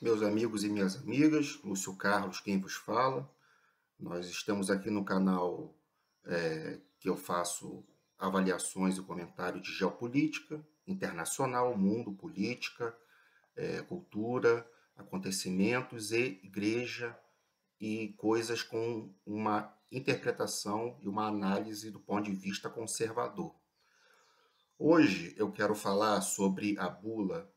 Meus amigos e minhas amigas, Lúcio Carlos quem vos fala. Nós estamos aqui no canal que eu faço avaliações e comentários de geopolítica internacional, mundo, política, cultura, acontecimentos e igreja e coisas com uma interpretação e uma análise do ponto de vista conservador. Hoje eu quero falar sobre a bula,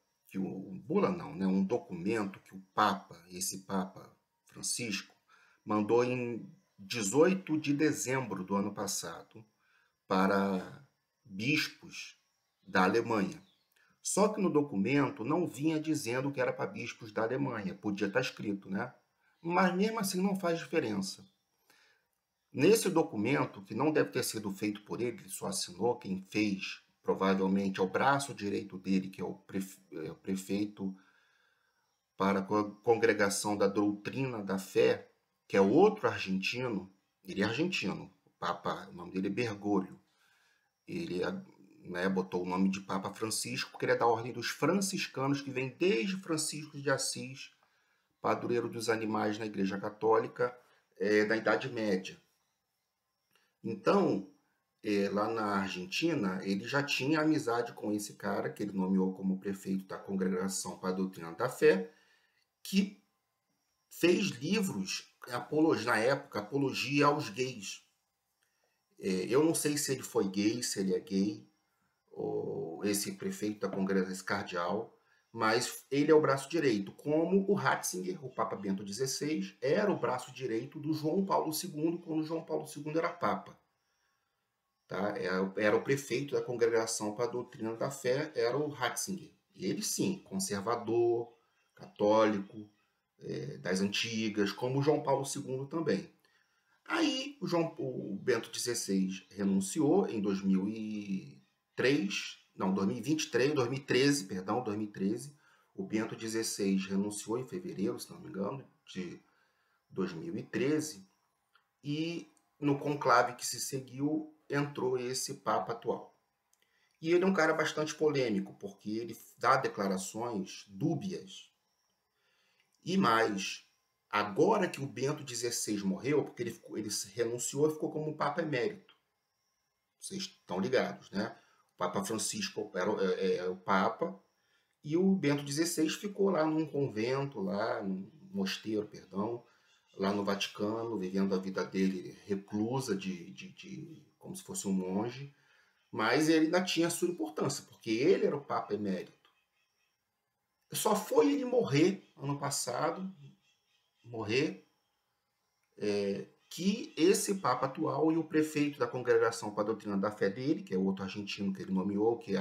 bula não, né, um documento que o Papa, esse Papa Francisco, mandou em 18 de dezembro do ano passado para bispos da Alemanha. Só que no documento não vinha dizendo que era para bispos da Alemanha, podia estar escrito, né? Mas mesmo assim não faz diferença. Nesse documento, que não deve ter sido feito por ele, ele só assinou, quem fez provavelmente é o braço direito dele, que é o prefeito para a Congregação da Doutrina da Fé, que é outro argentino. Ele é argentino, o Papa, o nome dele é Bergoglio. Ele botou o nome de Papa Francisco, porque ele é da ordem dos franciscanos, que vem desde Francisco de Assis, padroeiro dos animais na Igreja Católica, da Idade Média. Então, lá na Argentina, ele já tinha amizade com esse cara, que ele nomeou como prefeito da Congregação para a Doutrina da Fé, que fez livros, na época, apologia aos gays. Eu não sei se ele foi gay, se ele é gay, ou esse prefeito da Congregação, esse cardeal, mas ele é o braço direito, como o Ratzinger, o Papa Bento XVI, era o braço direito do João Paulo II, quando João Paulo II era Papa. Tá? Era o prefeito da Congregação para a Doutrina da Fé, era o Ratzinger. E ele sim, conservador, católico, das antigas, como o João Paulo II também. Aí o Bento XVI renunciou em 2003, não, 2023, 2013, perdão, 2013. O Bento XVI renunciou em fevereiro, se não me engano, de 2013. E no conclave que se seguiu, entrou esse Papa atual. E ele é um cara bastante polêmico, porque ele dá declarações dúbias. E mais, agora que o Bento XVI morreu, porque ele renunciou e ficou como Papa emérito. Vocês estão ligados, né? O Papa Francisco era o Papa, e o Bento XVI ficou lá num convento, num mosteiro, perdão, lá no Vaticano, vivendo a vida dele reclusa, como se fosse um monge, mas ele ainda tinha sua importância, porque ele era o Papa emérito. Só foi ele morrer ano passado, que esse Papa atual e o prefeito da Congregação para a Doutrina da Fé dele, que é outro argentino que ele nomeou, que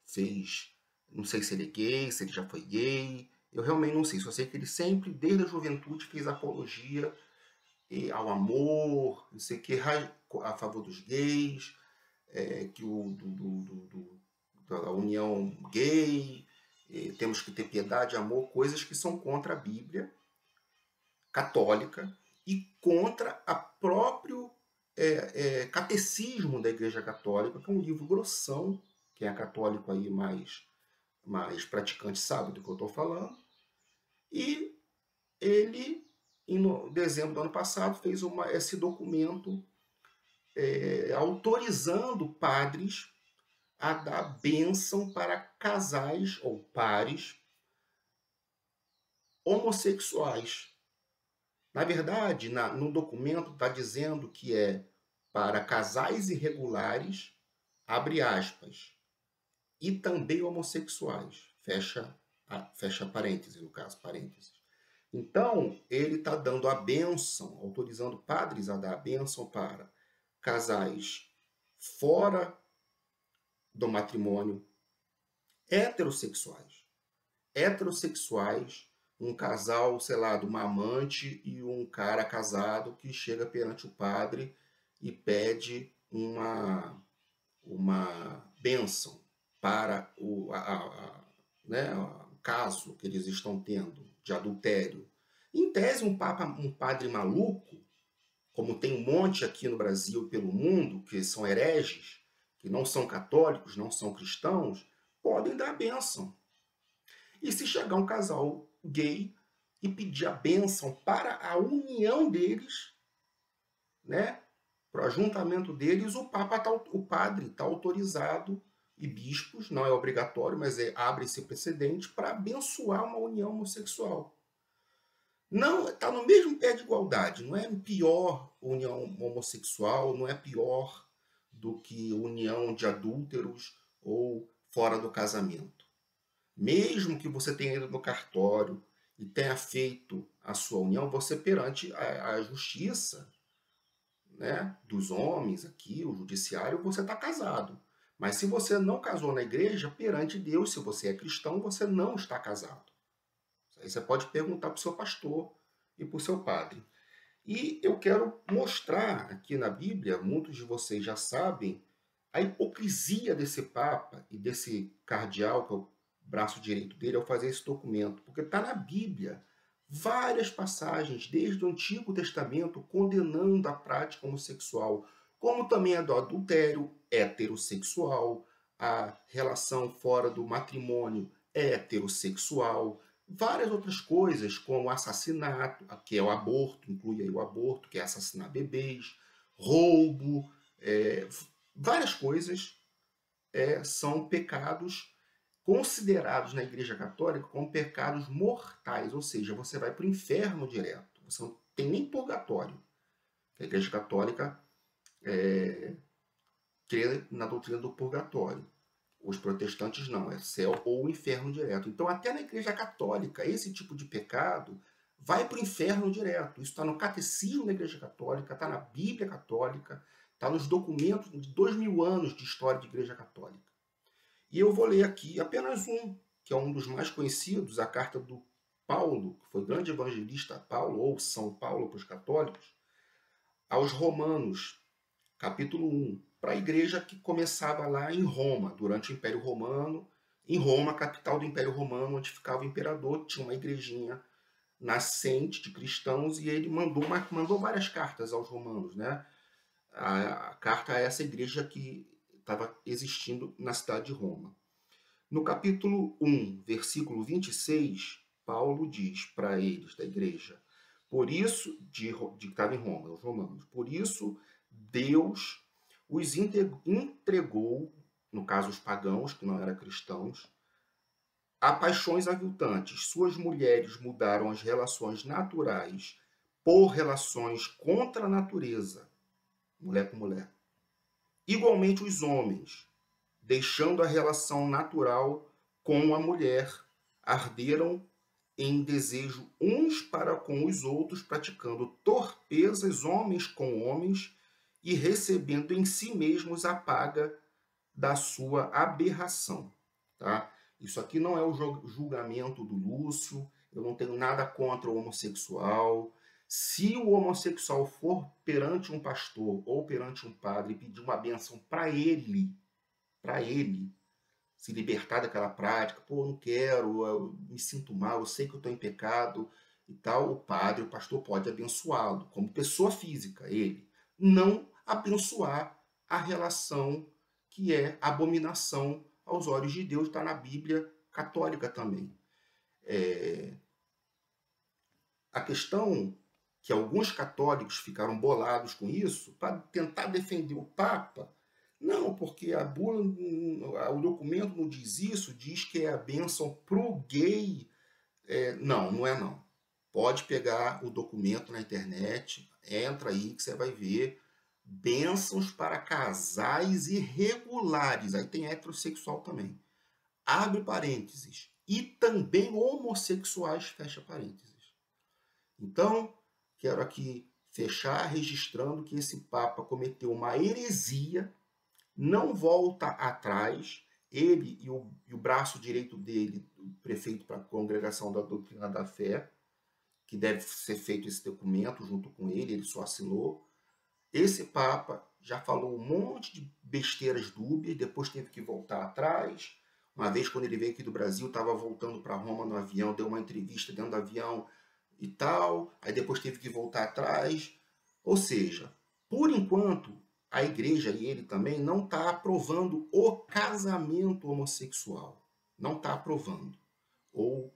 fez, não sei se ele é gay, se ele já foi gay, eu realmente não sei, só sei que ele sempre, desde a juventude, fez apologia ao amor, não sei o que, a favor dos gays, que da união gay, temos que ter piedade, amor, coisas que são contra a Bíblia católica e contra a próprio catecismo da Igreja Católica, que é um livro grossão, quem é católico aí mais praticante sabe do que eu estou falando. E ele, em dezembro do ano passado, fez esse documento autorizando padres a dar bênção para casais ou pares homossexuais. Na verdade, no documento está dizendo que é para casais irregulares, abre aspas, e também homossexuais, fecha parênteses, no caso, parênteses. Então, ele está dando a bênção, autorizando padres a dar a bênção para casais fora do matrimônio, heterossexuais, um casal, sei lá, de uma amante e um cara casado que chega perante o padre e pede uma bênção para o caso que eles estão tendo de adultério. Em tese, um padre maluco, como tem um monte aqui no Brasil e pelo mundo, que são hereges, que não são católicos, não são cristãos, podem dar bênção. E se chegar um casal gay e pedir a bênção para a união deles, né, para o ajuntamento deles, o padre está autorizado, e bispos, não é obrigatório, mas abre-se precedente para abençoar uma união homossexual. Não, está no mesmo pé de igualdade, não é pior união homossexual, não é pior do que união de adúlteros ou fora do casamento. Mesmo que você tenha ido no cartório e tenha feito a sua união, você perante a justiça, né, dos homens aqui, o judiciário, você está casado. Mas se você não casou na igreja, perante Deus, se você é cristão, você não está casado. Aí você pode perguntar para o seu pastor e para o seu padre. E eu quero mostrar aqui na Bíblia, muitos de vocês já sabem, a hipocrisia desse Papa e desse cardeal, que é o braço direito dele, ao fazer esse documento. Porque está na Bíblia várias passagens, desde o Antigo Testamento, condenando a prática homossexual, como também a do adultério heterossexual, a relação fora do matrimônio heterossexual, várias outras coisas, como assassinato, que é o aborto, inclui aí o aborto, que é assassinar bebês, roubo, várias coisas são pecados considerados na Igreja Católica como pecados mortais, ou seja, você vai para o inferno direto, você não tem nem purgatório. A Igreja Católica crê na doutrina do purgatório. Os protestantes não, é céu ou inferno direto. Então, até na Igreja Católica, esse tipo de pecado vai para o inferno direto. Isso está no Catecismo da Igreja Católica, está na Bíblia Católica, está nos documentos de 2000 anos de história de Igreja Católica. E eu vou ler aqui apenas um, que é um dos mais conhecidos, a carta do Paulo, que foi grande evangelista Paulo, ou São Paulo para os católicos, aos Romanos, capítulo 1, para a igreja que começava lá em Roma, durante o Império Romano. Em Roma, capital do Império Romano, onde ficava o imperador, tinha uma igrejinha nascente de cristãos, e ele mandou várias cartas aos romanos, né? A carta a essa igreja que estava existindo na cidade de Roma. No capítulo 1, versículo 26, Paulo diz para eles, da igreja, por isso, que estava em Roma, os romanos, por isso Deus os entregou, no caso os pagãos, que não eram cristãos, a paixões aviltantes. Suas mulheres mudaram as relações naturais por relações contra a natureza, mulher com mulher. Igualmente os homens, deixando a relação natural com a mulher, arderam em desejo uns para com os outros, praticando torpezas homens com homens e recebendo em si mesmos a paga da sua aberração. Tá? Isso aqui não é o julgamento do Lúcio, eu não tenho nada contra o homossexual. Se o homossexual for perante um pastor ou perante um padre e pedir uma bênção para ele se libertar daquela prática, pô, não quero, eu me sinto mal, eu sei que eu estou em pecado e tal, o pastor pode abençoá-lo, como pessoa física, ele. Não abençoar a relação que é abominação aos olhos de Deus, está na Bíblia católica também. A questão que alguns católicos ficaram bolados com isso, para tentar defender o Papa, não, porque a bula, o documento não diz isso, diz que é a bênção pro gay. Não, não é não. Pode pegar o documento na internet, entra aí que você vai ver bênçãos para casais irregulares. Aí tem heterossexual também. Abre parênteses. E também homossexuais, fecha parênteses. Então, quero aqui fechar registrando que esse Papa cometeu uma heresia, não volta atrás, ele e o braço direito dele, o prefeito para a Congregação da Doutrina da Fé, que deve ser feito esse documento junto com ele só assinou. Esse Papa já falou um monte de besteiras dúbias, depois teve que voltar atrás. Uma vez, quando ele veio aqui do Brasil, estava voltando para Roma no avião, deu uma entrevista dentro do avião e tal, aí depois teve que voltar atrás. Ou seja, por enquanto, a igreja e ele também não está aprovando o casamento homossexual. Não está aprovando. ou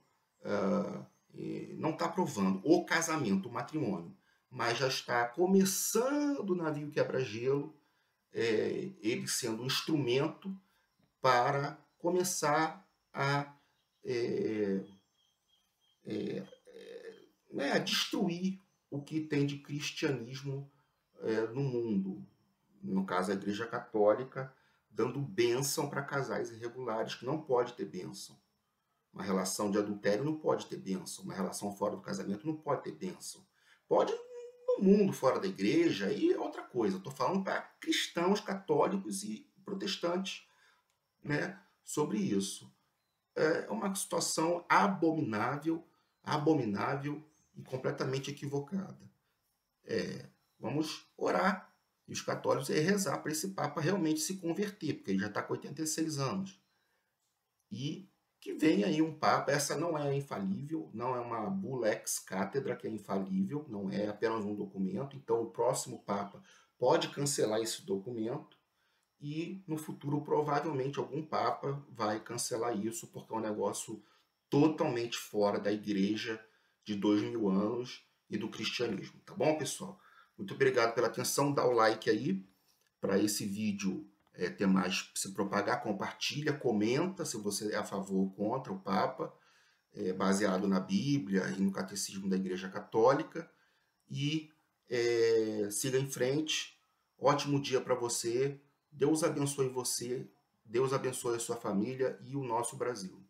não está aprovando o casamento, o matrimônio, mas já está começando o navio quebra-gelo, ele sendo um instrumento para começar é, a destruir o que tem de cristianismo no mundo. No caso, a Igreja Católica, dando bênção para casais irregulares, que não pode ter bênção. Uma relação de adultério não pode ter bênção. Uma relação fora do casamento não pode ter bênção. Pode no mundo fora da igreja e é outra coisa. Estou falando para cristãos, católicos e protestantes, né, sobre isso. É uma situação abominável, abominável e completamente equivocada. Vamos orar e os católicos rezar para esse Papa realmente se converter, porque ele já está com 86 anos. E que venha aí um Papa, essa não é infalível, não é uma bula ex cátedra que é infalível, não é apenas um documento, então o próximo Papa pode cancelar esse documento e no futuro provavelmente algum Papa vai cancelar isso, porque é um negócio totalmente fora da igreja de 2000 anos e do cristianismo, tá bom, pessoal? Muito obrigado pela atenção, dá o like aí para esse vídeo ter mais se propagar, compartilha, comenta se você é a favor ou contra o Papa, baseado na Bíblia e no Catecismo da Igreja Católica, e siga em frente. Ótimo dia para você. Deus abençoe você, Deus abençoe a sua família e o nosso Brasil.